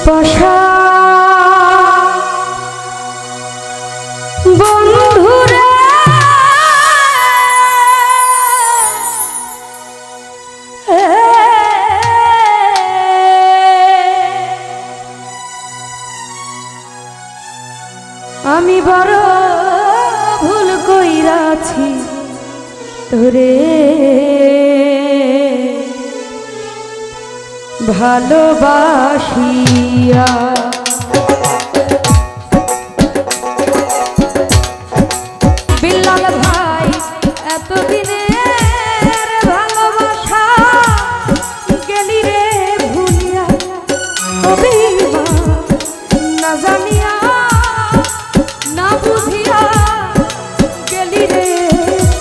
পাশা বন্ধুরে আমি বড় ভুল কইরাছি তোরে ভালোবাসিয়া। বিল্লাল ভাই এতদিনের ভালোবাসা গেলি রে ভুলিয়া, না জানিয়া না বুঝিয়া গেলি রে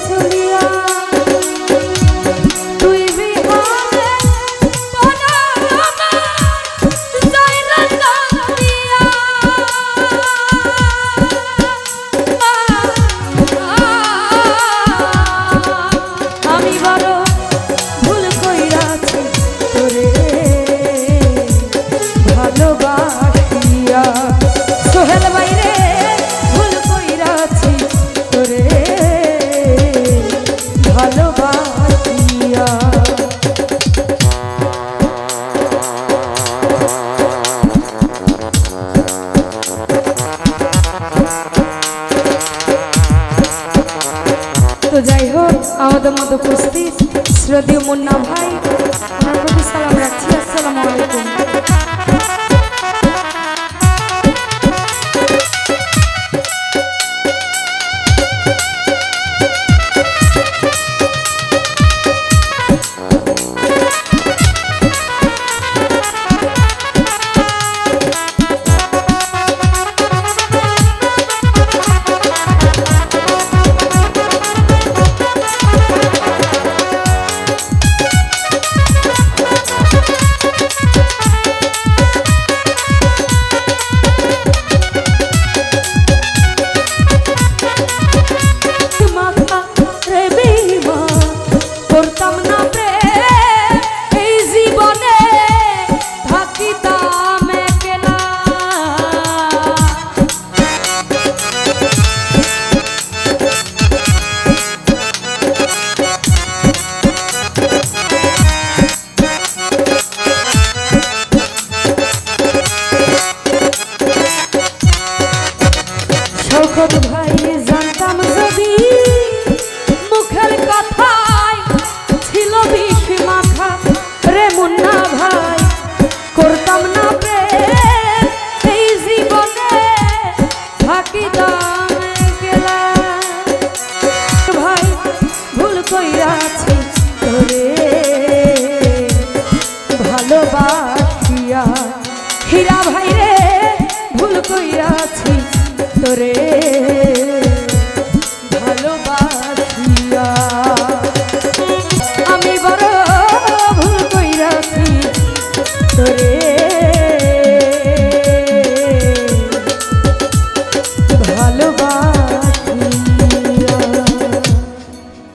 চলিয়া। তুই বিহারে আমি বড় ভুল কইরাছি তোরে ভালোবাসিয়া। সোহেল বাইরে ভুল কইরাছি তোরে ভালোবাসিয়া। তো যাই হোক, আমাদের মতো উপস্থিত শ্রদ্ধেয় মুন্না ভাই, ওনার প্রতি সালাম রাখছি। আসসালামু আলাইকুম। শওকত ভাই জানতাম যদি মুখের কথায় ছিল বিষ মাখা রে মুন্না ভাই, করতাম না প্রেম এই জীবনে থাকিতাম একলা। ভাই ভুল কইরাছি তোরে ভালোবাসিয়া। হীরা ভাই রে ভুল কইরাছি তোরে